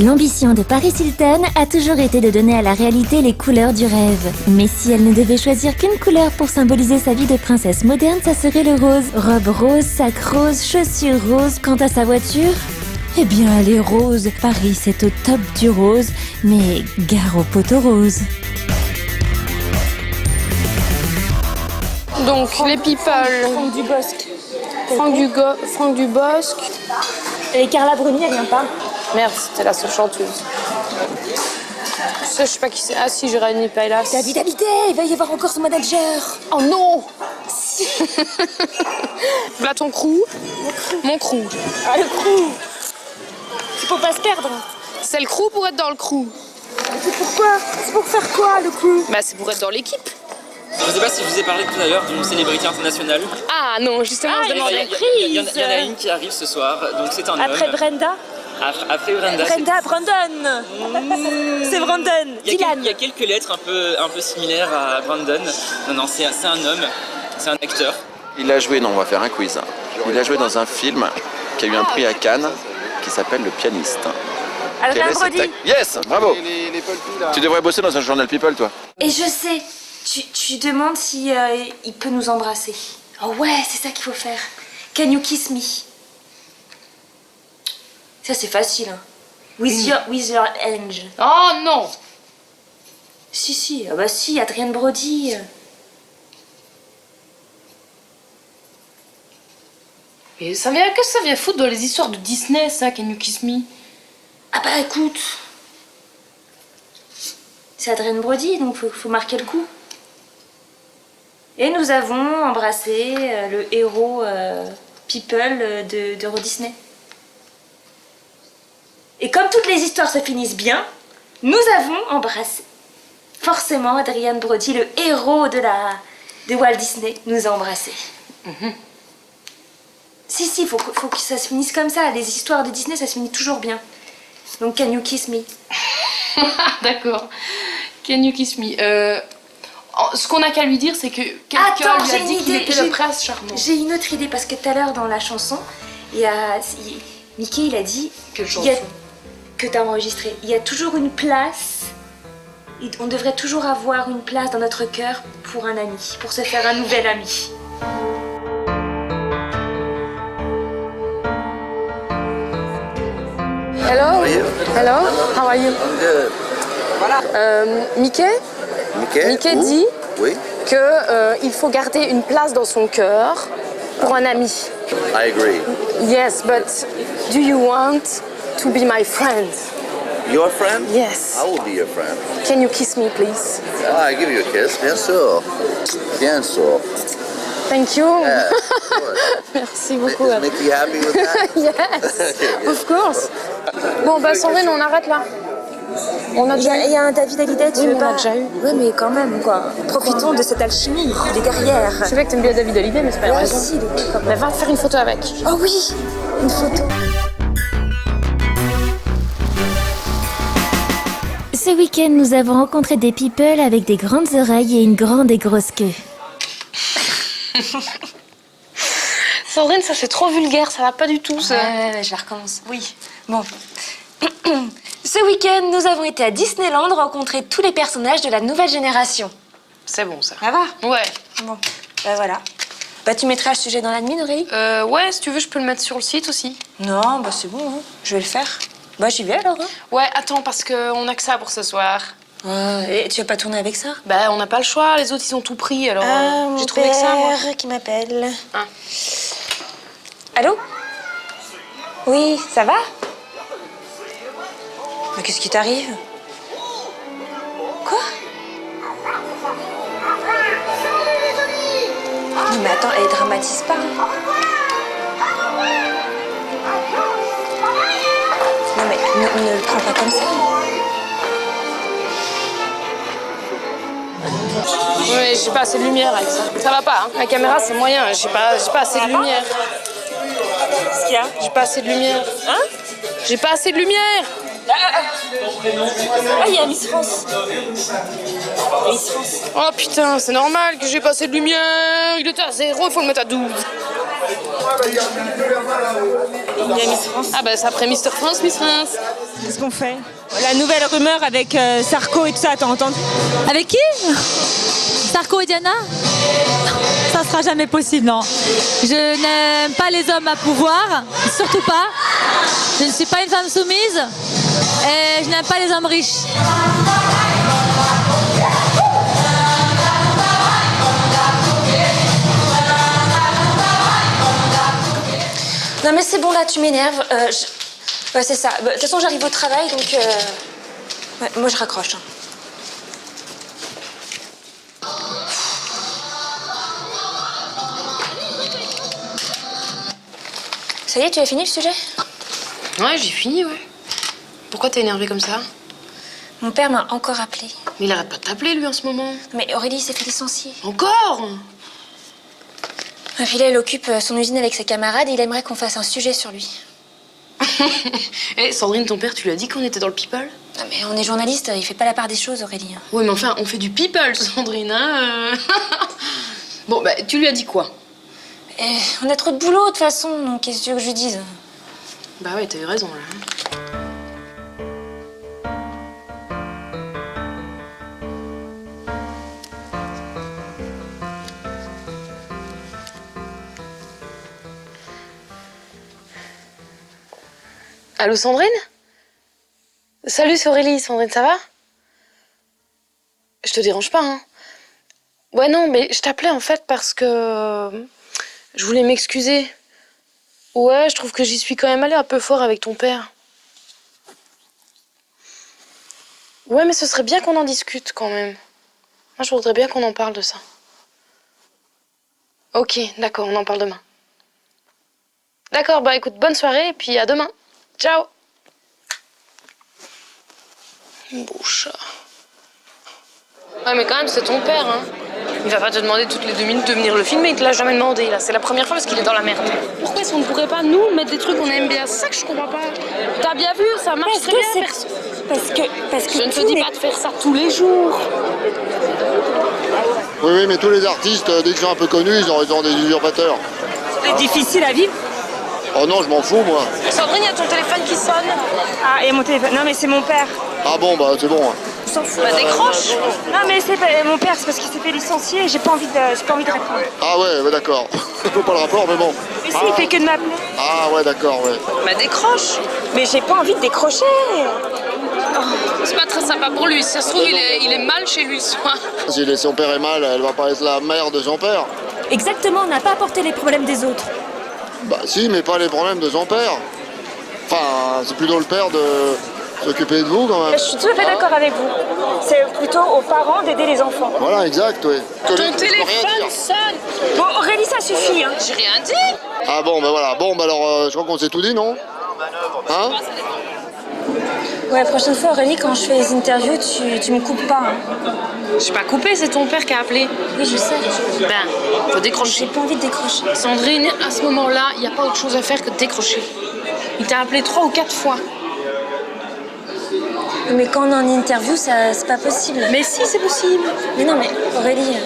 L'ambition de Paris Hilton a toujours été de donner à la réalité les couleurs du rêve. Mais si elle ne devait choisir qu'une couleur pour symboliser sa vie de princesse moderne, ça serait le rose. Robe rose, sac rose, chaussures roses. Quant à sa voiture, eh bien elle est rose. Paris c'est au top du rose, mais gare aux poteaux roses. Donc les people. Franck Dubosc. Franck Dubosc. Et Carla Bruni, elle vient pas. Merde, c'était la seule chanteuse. Ça, je sais pas qui c'est. Ah si, Jérémy Pailas. David Hallyday, il va y avoir encore son manager. Oh non. Voilà ton crew. Mon crew. Ah, le crew. C'est pour pas se perdre. C'est le crew pour être dans le crew. C'est pourquoi? C'est pour faire quoi, le crew? Bah c'est pour être dans l'équipe. Je sais pas si je vous ai parlé tout à l'heure d'une célébrité internationale. Ah non, justement, je demandais. Il y en a une qui arrive ce soir, donc c'est un Après homme. Brenda? Après Brenda. Brandon. C'est Brandon. Il Dylan. y a quelques lettres un peu similaires à Brandon. Non, c'est un homme, c'est un acteur. Il a joué, non, on va faire un quiz. Il a joué dans un film qui a eu un prix à Cannes qui s'appelle Le Pianiste. Adrien Quel est cet Brody. Yes, bravo. Tu devrais bosser dans un journal People, toi. Et je sais, tu demandes si il peut nous embrasser. Oh ouais, c'est ça qu'il faut faire. Can you kiss me? Ça c'est facile. Hein. With your hand. Oh non. Si, ah bah si, Adrien Brody. Et ça vient, qu'est-ce que ça vient foutre dans les histoires de Disney, ça, Can You Kiss Me? Ah bah écoute, c'est Adrien Brody, donc faut marquer le coup. Et nous avons embrassé le héros People d'Euro Disney. Et comme toutes les histoires se finissent bien, nous avons embrassé. Forcément, Adrien Brody, le héros de Walt Disney, nous a embrassés. Si, faut que ça se finisse comme ça. Les histoires de Disney, ça se finit toujours bien. Donc, Can You Kiss Me? D'accord. Can You Kiss Me? Ce qu'on a qu'à lui dire, c'est que quelqu'un Attends, lui a dit qu'il était le prince charmant. J'ai une autre idée, parce que tout à l'heure, dans la chanson, Mickey, il a dit... Quelle chanson? Que t'as enregistré. Il y a toujours une place... On devrait toujours avoir une place dans notre cœur pour un ami, pour se faire un nouvel ami. Hello? Hello? How are you? I'm good. Mickey dit Oui. qu'il faut garder une place dans son cœur pour un ami. I agree. Yes, but do you want to be my friend? Your friend? Yes. I will be your friend. Can you kiss me, please? I give you a kiss. Bien sûr. Bien sûr. Thank you. Yeah, of course. Merci beaucoup. Is Mickey happy with that? Yes, of course. Bon, bah Sandrine, on arrête là. On a déjà Il y a un David Hallyday, tu Oui, veux on pas? a déjà eu. Oui, mais quand même, quoi. Profitons de cette alchimie. Il est derrière. C'est vrai que t'aimes bien David Hallyday, mais c'est pas la Ouais, raison. si, il est quand Mais même. va faire une photo avec. Oh oui, une photo. Ce week-end, nous avons rencontré des people avec des grandes oreilles et une grande et grosse queue. Sandrine, ça c'est trop vulgaire, ça va pas du tout. Ça. Ouais, je la recommence. Oui. Bon. Ce week-end, nous avons été à Disneyland rencontrer tous les personnages de la nouvelle génération. C'est bon ça. Ça va? Ouais. Bon, bah voilà. Bah tu mettras le sujet dans l'admin, Aurélie? Ouais, si tu veux, je peux le mettre sur le site aussi. Non, bah c'est bon, hein. Je vais le faire. Bah j'y vais alors, hein. Ouais, attends, parce qu'on a que ça pour ce soir. Et tu vas pas tourner avec ça? Bah, on n'a pas le choix, les autres ils ont tout pris, alors j'ai trouvé que ça, moi. Qui m'appelle. Ah. Allô? Oui, ça va? Mais qu'est-ce qui t'arrive? Quoi? Non mais attends, elle dramatise pas. Non mais ne le prends pas comme ça. Ouais, j'ai pas assez de lumière avec ça. Ça va pas, hein. La caméra c'est moyen, j'ai pas assez de lumière. Qu'est-ce qu'il y a? J'ai pas assez de lumière. Hein? J'ai pas assez de lumière. Ah, il y a Miss France. Miss France. Oh putain, c'est normal que j'ai pas assez de lumière. Il était à 0, il faut le mettre à 12. Il y a Miss France. Ah bah c'est après Mister France, Miss France. Qu'est-ce qu'on fait? La nouvelle rumeur avec Sarko et tout ça, t'as entendu? Avec qui? Sarko et Diana? Ça sera jamais possible, non. Je n'aime pas les hommes à pouvoir, surtout pas. Je ne suis pas une femme soumise et je n'aime pas les hommes riches. Non mais c'est bon là, tu m'énerves. Ouais, c'est ça. De toute façon, j'arrive au travail, donc... Ouais, moi, je raccroche. Hein. Ça y est, tu as fini le sujet? Ouais, j'ai fini, ouais. Pourquoi t'es énervée comme ça? Mon père m'a encore appelé. Mais il arrête pas de t'appeler, lui, en ce moment. Mais Aurélie s'est fait licencier. Encore? Et puis là, il occupe son usine avec ses camarades et il aimerait qu'on fasse un sujet sur lui. Eh, Sandrine, ton père, tu lui as dit qu'on était dans le people? Non mais on est journaliste, il fait pas la part des choses, Aurélie. Oui, mais enfin, on fait du people, Sandrine, hein. Bon, bah, tu lui as dit quoi? On a trop de boulot, de toute façon, donc qu'est-ce que tu veux que je lui dise? Bah ouais, t'as eu raison, là. Allô, Sandrine? Salut, c'est Aurélie. Sandrine, ça va? Je te dérange pas, hein? Ouais, non, mais je t'appelais en fait parce que je voulais m'excuser. Ouais, je trouve que j'y suis quand même allée un peu fort avec ton père. Ouais, mais ce serait bien qu'on en discute quand même. Moi, je voudrais bien qu'on en parle de ça. Ok, d'accord, on en parle demain. D'accord, bah écoute, bonne soirée et puis à demain. Ciao. Beau chat. Ouais, mais quand même, c'est ton père, hein. Il va pas te demander toutes les 2 minutes de venir le filmer, il te l'a jamais demandé, là. C'est la première fois parce qu'il est dans la merde. Pourquoi est-ce qu'on ne pourrait pas, nous, mettre des trucs qu'on aime bien? C'est ça que je comprends pas. T'as bien vu, ça marche très bien, perso. Parce que Je ne te dis pas de faire ça tous les jours. Oui, mais tous les artistes, dès qu'ils sont un peu connus, ils ont des usurpateurs. c'est difficile à vivre. Oh non, je m'en fous, moi. Sandrine, il y a ton téléphone qui sonne. Ah, et mon téléphone. Non, mais c'est mon père. Ah bon, bah c'est bon. On s'en fout. Bah décroche. Non, mais c'est pas... mon père, c'est parce qu'il s'est fait licencier et j'ai pas envie de répondre. Ah ouais, bah, d'accord. Je peux pas le rapport, mais bon. Mais si, il fait que de m'appeler. Ah ouais, d'accord, ouais. Bah décroche. Mais j'ai pas envie de décrocher. C'est pas très sympa pour lui. Si ça se trouve, il est mal chez lui ce soir. Si son père est mal, elle va pas être la mère de son père. Exactement, on n'a pas apporté les problèmes des autres. Bah si, mais pas les problèmes de son père. Enfin, c'est plutôt le père de s'occuper de vous, quand même. Je suis tout à fait d'accord avec vous. C'est plutôt aux parents d'aider les enfants. Voilà, exact, oui. Ton téléphone sonne. Bon, Aurélie, ça suffit, hein. J'ai rien dit. Ah bon, bah voilà. Bon, bah alors, je crois qu'on s'est tout dit, non? Hein? Ouais, la prochaine fois, Aurélie, quand je fais les interviews, tu me coupes pas, hein. Je suis pas coupée, c'est ton père qui a appelé. Oui, je sais. Ben, faut décrocher. J'ai pas envie de décrocher. Sandrine, à ce moment-là, il n'y a pas autre chose à faire que de décrocher. Il t'a appelé 3 ou 4 fois. Mais quand on est en interview, ça, c'est pas possible. Mais si, c'est possible. Mais non, mais Aurélie...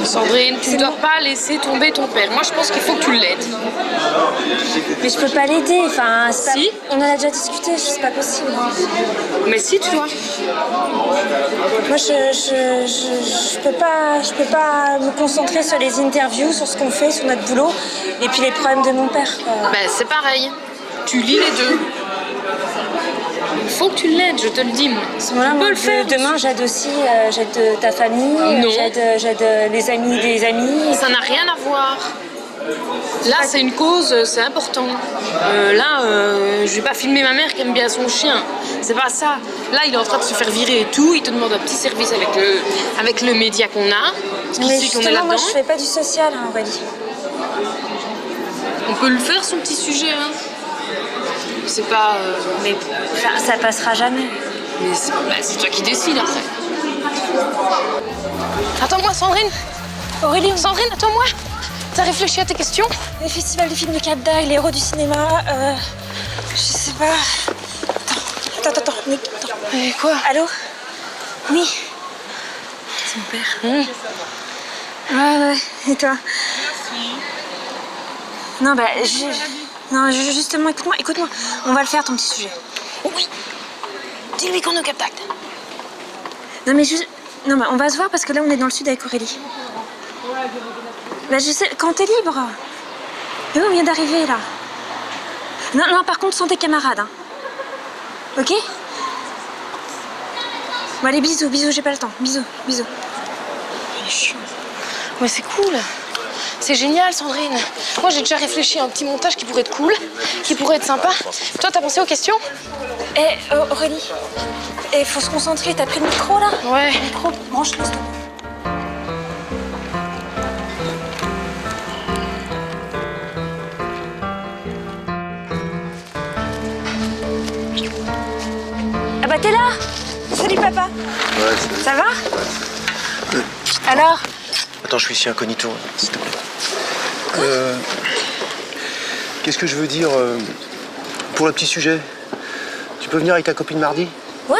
Sandrine, tu ne dois pas laisser tomber ton père. Moi, je pense qu'il faut que tu l'aides. Mais je peux pas l'aider, enfin... c'est Si. Pas... On en a déjà discuté, c'est pas possible. Mais si, tu dois. Moi, je peux pas me concentrer sur les interviews, sur ce qu'on fait, sur notre boulot, et puis les problèmes de mon père, quoi. Ben, c'est pareil. Tu lis les deux. Il faut que tu l'aides, je te le dis, moi. À ce moment-là, moi, le faire. demain, j'aide aussi, j'aide ta famille, Non. j'aide les amis des amis. Ça n'a rien à voir. Là, c'est une cause, c'est important. Je vais pas filmer ma mère qui aime bien son chien. C'est pas ça. Là, il est en train de se faire virer et tout. Il te demande un petit service avec le média qu'on a. Parce qu'il Mais sait qu'on est justement, là-dedans. moi, je fais pas du social, hein, Aurélie. On peut le faire, son petit sujet. Hein. C'est pas... Mais enfin, ça passera jamais. Mais c'est toi qui décides, après. Attends-moi, Sandrine. Aurélie, Sandrine, attends-moi. T'as réfléchi à tes questions? le festival du film de Cap d'Agde, les héros du cinéma, je sais pas... Attends, Nick, attends. Quoi? Allô? Oui. C'est mon père. Ouais, et toi? Non, bah, justement, écoute-moi. On va le faire, ton petit sujet. Oui. Dis-lui qu'on est au Cap-Tact. Non, mais non, bah, on va se voir parce que là, on est dans le sud avec Aurélie. Bah, je sais, quand t'es libre. Mais on vient d'arriver, là. Non, par contre, sans tes camarades, hein. Ok? Bon, allez, bisous, j'ai pas le temps. Bisous. Il est chiant. Ouais, c'est cool. C'est génial, Sandrine. Moi, j'ai déjà réfléchi à un petit montage qui pourrait être cool, qui pourrait être sympa. Toi, t'as pensé aux questions? Aurélie, faut se concentrer. T'as pris le micro, là? Ouais. Le micro, branche-le, s'il te plaît. Ah bah, t'es là? Salut, papa. Ouais, salut. Ça va? Alors? Attends, je suis ici incognito, s'il te plaît. Qu'est-ce que je veux dire pour le petit sujet? Tu peux venir avec ta copine mardi? Ouais,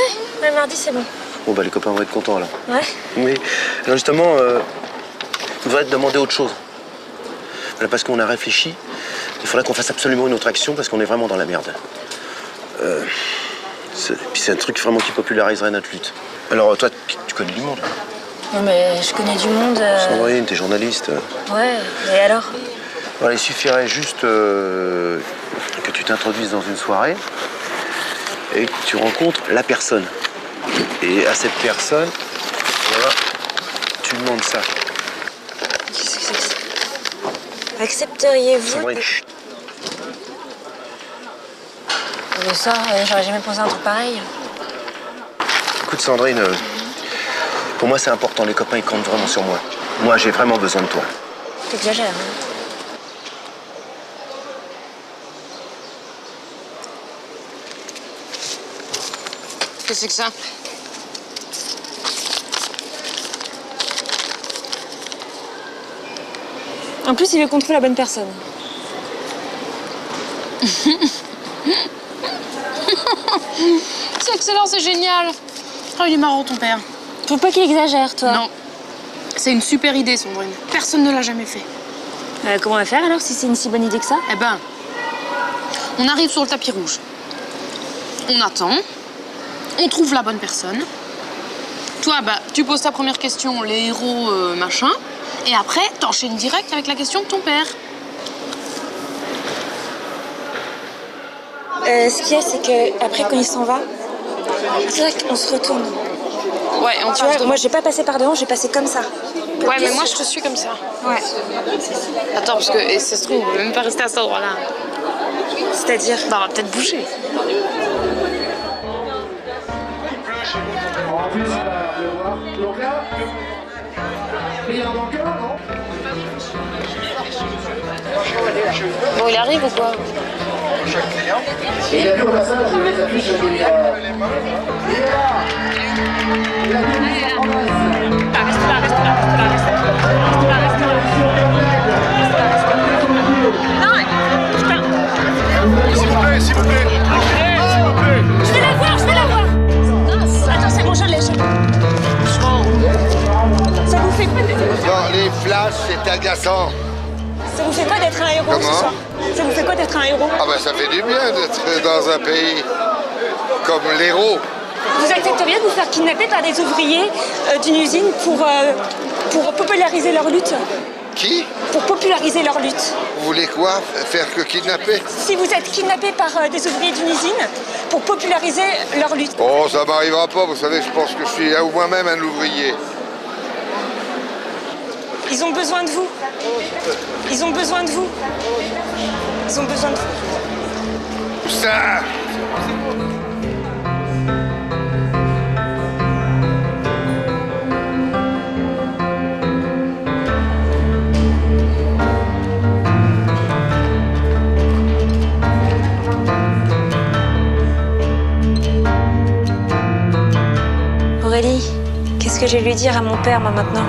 mardi, c'est bon. Bon, bah les copains vont être contents, alors. Ouais. Oui. Alors justement, je voudrais te demander autre chose. Voilà, parce qu'on a réfléchi, il faudrait qu'on fasse absolument une autre action parce qu'on est vraiment dans la merde. Puis c'est un truc vraiment qui populariserait notre lutte. Alors toi, tu connais du monde. Non mais je connais du monde. Sandrine, t'es journaliste. Ouais, et alors? Voilà, il suffirait juste que tu t'introduises dans une soirée et que tu rencontres la personne. Et à cette personne, voilà, tu demandes ça. Qu'est-ce que c'est que ça? Accepteriez-vous? Sandrine, chut. Mais ça, j'aurais jamais pensé à un truc pareil. Écoute Sandrine, pour moi c'est important, les copains ils comptent vraiment sur moi. Moi j'ai vraiment besoin de toi. T'exagères, hein? Qu'est-ce que c'est que ça? En plus, il veut qu'on trouve la bonne personne. C'est excellent, c'est génial. Oh, il est marrant, ton père. Faut pas qu'il exagère, toi. Non. C'est une super idée, Sandrine. Personne ne l'a jamais fait. Comment on va faire alors si c'est une si bonne idée que ça? Eh ben, on arrive sur le tapis rouge. On attend. On trouve la bonne personne. Toi, bah, tu poses ta première question, les héros, machin. Et après, t'enchaînes direct avec la question de ton père. Ce qu'il y a, c'est que après quand il s'en va, c'est vrai qu'on se retourne. Ouais, on Tu vois, moi j'ai pas passé par devant, j'ai passé comme ça. Ouais, mais moi je te suis comme ça. Ouais. Attends, parce que et ça se trouve, on peut même pas rester à cet endroit-là. C'est-à-dire? Bah, on va peut-être bouger. Bon, il arrive ou quoi? Et il a vu au passage les affiches des... S'il vous plaît. Je vais la voir. Attends, c'est bon, je l'ai. Ça vous fait pas Non, les flashs, c'est agaçant. Ça vous fait quoi d'être un héros Comment? ce soir? Ça vous fait quoi d'être un héros? Ah ben ça fait du bien d'être dans un pays comme l'Hérault. Vous accepteriez de vous faire kidnapper par des ouvriers d'une usine pour populariser leur lutte? Qui? Pour populariser leur lutte. Vous voulez quoi? Faire que kidnapper? Si vous êtes kidnappé par des ouvriers d'une usine pour populariser leur lutte. Oh, ça m'arrivera pas, vous savez, je pense que je suis moi-même un ouvrier. Ils ont besoin de vous. Ils ont besoin de vous. Ils ont besoin de vous. Ça! Aurélie, qu'est-ce que je vais lui dire à mon père, moi, maintenant?